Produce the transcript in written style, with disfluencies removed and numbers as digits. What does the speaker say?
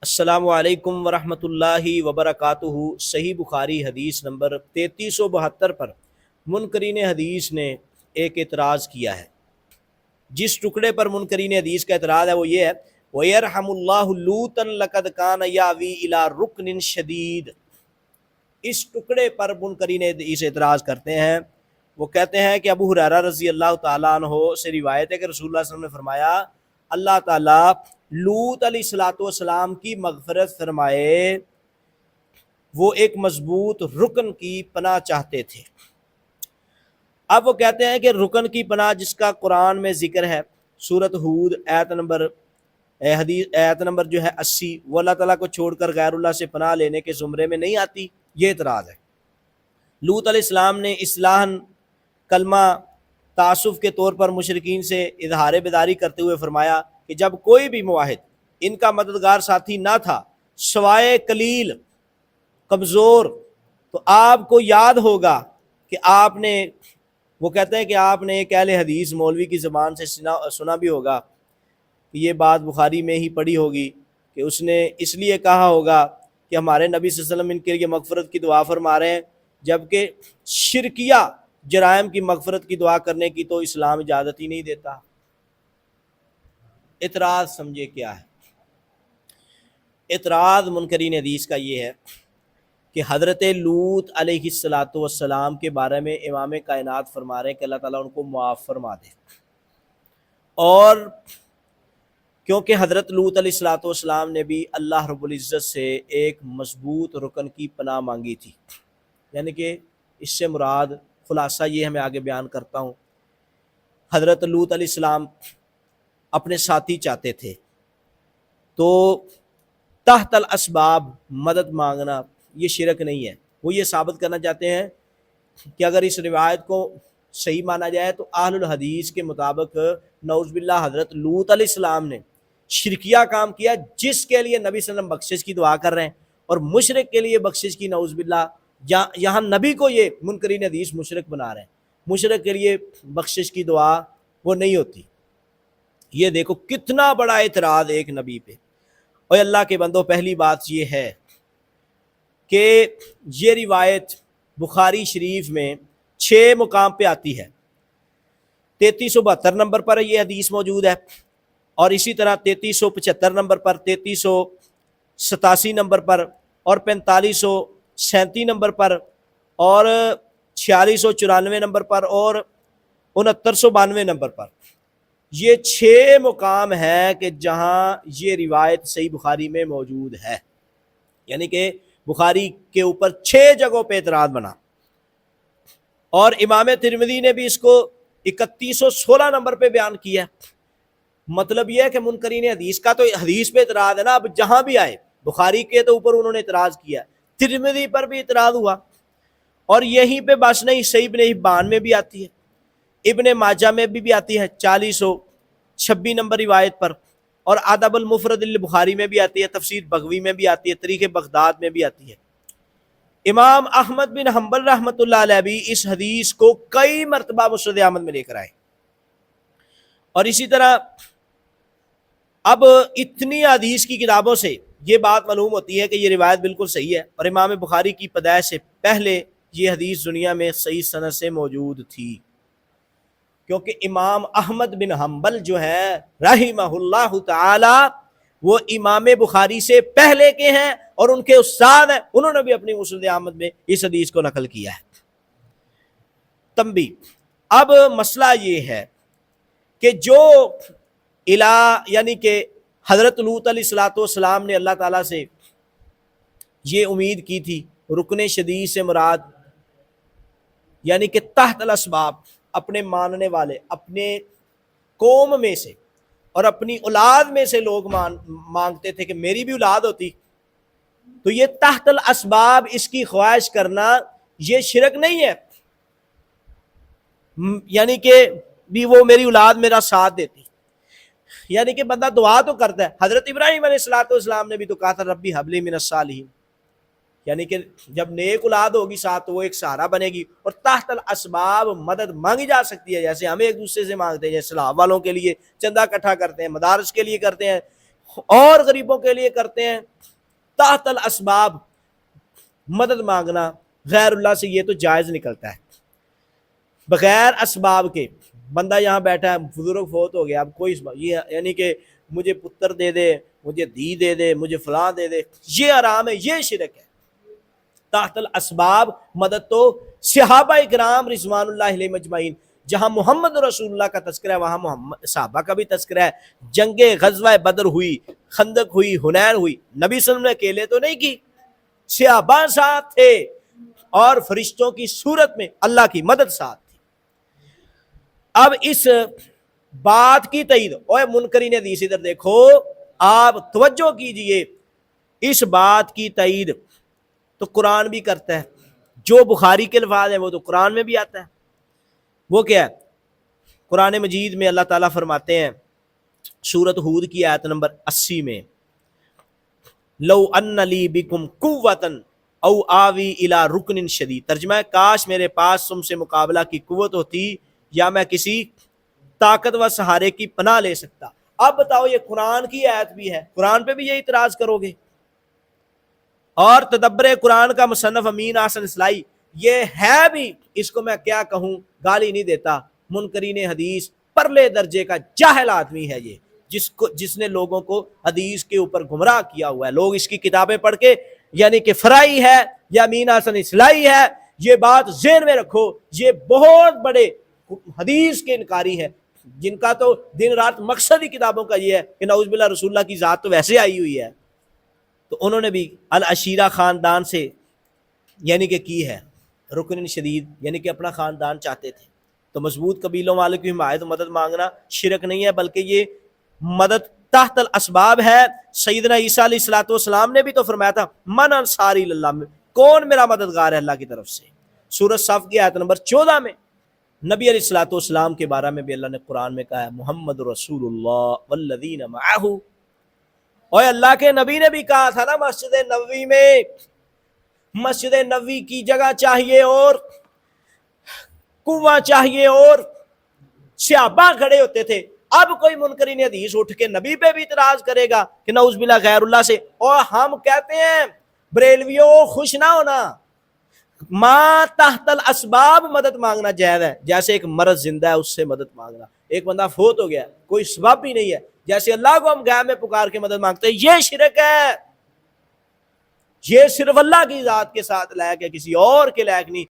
السلام علیکم ورحمۃ اللہ وبرکاتہ۔ صحیح بخاری حدیث نمبر 3372 پر منکرین حدیث نے ایک اعتراض کیا ہے۔ جس ٹکڑے پر منکرین حدیث کا اعتراض ہے وہ یہ ہے، وَيَرْحَمُ اللَّهُ لُوطًا لَقَدْ كَانَ يَأْوِي إِلَىٰ رُكْنٍ شَدِيدٍ۔ اس ٹکڑے پر منکرین حدیث اعتراض کرتے ہیں۔ وہ کہتے ہیں کہ ابو ہریرہ رضی اللہ تعالیٰ عنہ سے روایت ہے کہ رسول اللہ صلی اللہ علیہ وسلم نے فرمایا، اللہ تعالیٰ لوط علیہ الصلوۃ والسلام کی مغفرت فرمائے، وہ ایک مضبوط رکن کی پناہ چاہتے تھے۔ اب وہ کہتے ہیں کہ رکن کی پناہ جس کا قرآن میں ذکر ہے، سورۃ ہود آیت نمبر جو ہے 80، وہ اللہ تعالیٰ کو چھوڑ کر غیر اللہ سے پناہ لینے کے زمرے میں نہیں آتی، یہ اعتراض ہے۔ لوط علیہ السلام نے اصلاحاً کلمہ تعصب کے طور پر مشرکین سے اظہار بیداری کرتے ہوئے فرمایا کہ جب کوئی بھی موحد ان کا مددگار ساتھی نہ تھا سوائے قلیل کمزور، تو آپ کو یاد ہوگا کہ آپ نے، وہ کہتے ہیں کہ آپ نے ایک اہل حدیث مولوی کی زبان سے سنا بھی ہوگا کہ یہ بات بخاری میں ہی پڑھی ہوگی کہ اس نے اس لیے کہا ہوگا کہ ہمارے نبی صلی اللہ علیہ وسلم ان کے لیے مغفرت کی دعا فرما رہے ہیں، جبکہ شرکیہ جرائم کی مغفرت کی دعا کرنے کی تو اسلام اجازت ہی نہیں دیتا۔ اعتراض سمجھے کیا ہے؟ اعتراض منکرین حدیث کا یہ ہے کہ حضرت لوط علیہ الصلوۃ والسلام کے بارے میں امام کائنات فرما رہے ہیں کہ اللہ تعالیٰ ان کو معاف فرما دے، اور کیونکہ حضرت لوط علیہ الصلوۃ والسلام نے بھی اللہ رب العزت سے ایک مضبوط رکن کی پناہ مانگی تھی، یعنی کہ اس سے مراد خلاصہ یہ ہے، میں آگے بیان کرتا ہوں۔ حضرت لوط علیہ السلام اپنے ساتھی چاہتے تھے، تو تحت الاسباب مدد مانگنا یہ شرک نہیں ہے۔ وہ یہ ثابت کرنا چاہتے ہیں کہ اگر اس روایت کو صحیح مانا جائے تو اہل الحدیث کے مطابق نعوذ باللہ حضرت لوط علیہ السلام نے شرکیہ کام کیا جس کے لیے نبی صلی اللہ علیہ وسلم بخشش کی دعا کر رہے ہیں، اور مشرک کے لیے بخشش کی نعوذ باللہ، یہاں نبی کو یہ منکرین حدیث مشرک بنا رہے ہیں، مشرک کے لیے بخشش کی دعا وہ نہیں ہوتی۔ یہ دیکھو کتنا بڑا اعتراض ایک نبی پہ۔ اور اللہ کے بندوں، پہلی بات یہ ہے کہ یہ روایت بخاری شریف میں 6 مقام پہ آتی ہے۔ 3372 نمبر پر یہ حدیث موجود ہے، اور اسی طرح 3375 نمبر پر، 3387 نمبر پر، اور 4537 نمبر پر، اور 4694 نمبر پر، اور 6992 نمبر پر۔ یہ 6 مقام ہیں کہ جہاں یہ روایت صحیح بخاری میں موجود ہے، یعنی کہ بخاری کے اوپر 6 جگہوں پہ اعتراض بنا، اور امام ترمذی نے بھی اس کو 3116 نمبر پہ بیان کیا۔ مطلب یہ ہے کہ منکرین حدیث کا تو حدیث پہ اعتراض ہے نا، اب جہاں بھی آئے بخاری کے تو اوپر انہوں نے اعتراض کیا، ترمذی پر بھی اعتراض ہوا، اور یہیں پہ بس نہیں، صحیح ابن حبان میں بھی آتی ہے، ابن ماجہ میں بھی آتی ہے 4026 نمبر روایت پر، اور ادب المفرد البخاری میں بھی آتی ہے، تفسیر بغوی میں بھی آتی ہے، تاریخ بغداد میں بھی آتی ہے۔ امام احمد بن حنبل رحمۃ اللہ علیہ بھی اس حدیث کو کئی مرتبہ مسند احمد میں لے کر آئے۔ اور اسی طرح اب اتنی حدیث کی کتابوں سے یہ بات معلوم ہوتی ہے کہ یہ روایت بالکل صحیح ہے، اور امام بخاری کی پیدائش سے پہلے یہ حدیث دنیا میں صحیح سند سے موجود تھی، کیونکہ امام احمد بن حنبل جو ہے رحمہ اللہ تعالی وہ امام بخاری سے پہلے کے ہیں اور ان کے استاد ہیں، انہوں نے بھی اپنی مسند احمد میں اس حدیث کو نقل کیا ہے۔ تنبیہ، اب مسئلہ یہ ہے کہ جو یعنی کہ حضرت لوط علیہ الصلوۃ والسلام نے اللہ تعالیٰ سے یہ امید کی تھی، رکن شدید سے مراد یعنی کہ تحت الاسباب اپنے ماننے والے، اپنے قوم میں سے اور اپنی اولاد میں سے لوگ مانگتے تھے کہ میری بھی اولاد ہوتی، تو یہ تحت الاسباب اس کی خواہش کرنا یہ شرک نہیں ہے، یعنی کہ بھی وہ میری اولاد میرا ساتھ دیتی، یعنی کہ بندہ دعا تو کرتا ہے۔ حضرت ابراہیم علیہ الصلوۃ والسلام نے بھی تو کہا تھا ربی حب لی من الصالحین، یعنی کہ جب نیک اولاد ہوگی ساتھ تو وہ ایک سہارا بنے گی، اور تحت الاسباب مدد مانگی جا سکتی ہے، جیسے ہم ایک دوسرے سے مانگتے ہیں، جیسے اسلام والوں کے لیے چندہ اکٹھا کرتے ہیں، مدارس کے لیے کرتے ہیں، اور غریبوں کے لیے کرتے ہیں. تحت الاسباب مدد مانگنا غیر اللہ سے یہ تو جائز نکلتا ہے. بغیر اسباب کے بندہ یہاں بیٹھا ہے, بزرگ فوت ہو گیا, اب کوئی یہ یعنی کہ مجھے پتر دے دے, مجھے دی دے دے, مجھے فلاں دے دے, یہ حرام ہے, یہ شرک ہے. تحت الاسباب مدد تو صحابہ کرام رضوان اللہ علیہ مجمعین, جہاں محمد رسول اللہ کا تذکرہ ہے وہاں محمد صحابہ کا بھی تذکرہ ہے. جنگ غزوہ بدر ہوئی, خندق ہوئی, حنین ہوئی, نبی صلی اللہ علیہ وسلم نے اکیلے تو نہیں کی, صحابہ ساتھ تھے اور فرشتوں کی صورت میں اللہ کی مدد ساتھ تھی. اب اس بات کی تائید, اوے منکرین حدیث ادھر دیکھو, آپ توجہ کیجئے, اس بات کی تائید تو قرآن بھی کرتا ہے. جو بخاری کے الفاظ ہیں وہ تو قرآن میں بھی آتا ہے. وہ کیا ہے؟ قرآن مجید میں اللہ تعالیٰ فرماتے ہیں سورۃ ہود کی آیت نمبر 80 میں, لو ان لی بکم قوۃ او آوی الی رکن شدید. ترجمہ ہے کاش میرے پاس تم سے مقابلہ کی قوت ہوتی یا میں کسی طاقت و سہارے کی پناہ لے سکتا. اب بتاؤ, یہ قرآن کی آیت بھی ہے, قرآن پہ بھی یہ اعتراض کرو گے؟ اور تدبر قرآن کا مصنف امین احسن اصلاحی یہ ہے بھی, اس کو میں کیا کہوں, گالی نہیں دیتا, منکرین حدیث پرلے درجے کا جاہل آدمی ہے یہ, جس نے لوگوں کو حدیث کے اوپر گمراہ کیا ہوا ہے. لوگ اس کی کتابیں پڑھ کے یعنی کہ فرائی ہے یا امین احسن اصلاحی ہے, یہ بات ذہن میں رکھو, یہ بہت بڑے حدیث کے انکاری ہیں, جن کا تو دن رات مقصد ہی کتابوں کا یہ ہے کہ نعوذ باللہ رسول اللہ کی ذات تو ویسے آئی ہوئی ہے. تو انہوں نے بھی العشیرہ خاندان سے یعنی کہ کی ہے رکن شدید, یعنی کہ اپنا خاندان چاہتے تھے. تو مضبوط قبیلوں والے کی حمایت مدد مانگنا شرک نہیں ہے, بلکہ یہ مدد تحت الاسباب ہے. سیدنا عیسیٰ علیہ الصلوۃ والسلام نے بھی تو فرمایا تھا من انصاری اللہ, کون میرا مددگار ہے اللہ کی طرف سے. سورۃ صف کی آیت نمبر 14 میں نبی علیہ الصلوۃ والسلام کے بارے میں بھی اللہ نے قرآن میں کہا ہے محمد رسول اللہ والذین معہ. اور اللہ کے نبی نے بھی کہا تھا نا مسجد نبوی میں, مسجد نبوی کی جگہ چاہیے اور کنواں چاہیے اور صحابہ کھڑے ہوتے تھے. اب کوئی منکرین حدیث اٹھ کے نبی پہ بھی اعتراض کرے گا کہ نعوذ باللہ غیر اللہ سے, اور ہم کہتے ہیں بریلویوں خوش نہ ہونا, ما تحت الاسباب مدد مانگنا جائز ہے. جیسے ایک مرض زندہ ہے اس سے مدد مانگنا, ایک بندہ فوت ہو گیا کوئی سبب بھی نہیں ہے, جیسے اللہ کو ہم غیب میں پکار کے مدد مانگتے ہیں, یہ شرک ہے. یہ صرف اللہ کی ذات کے ساتھ لائق ہے, کسی اور کے لائق نہیں.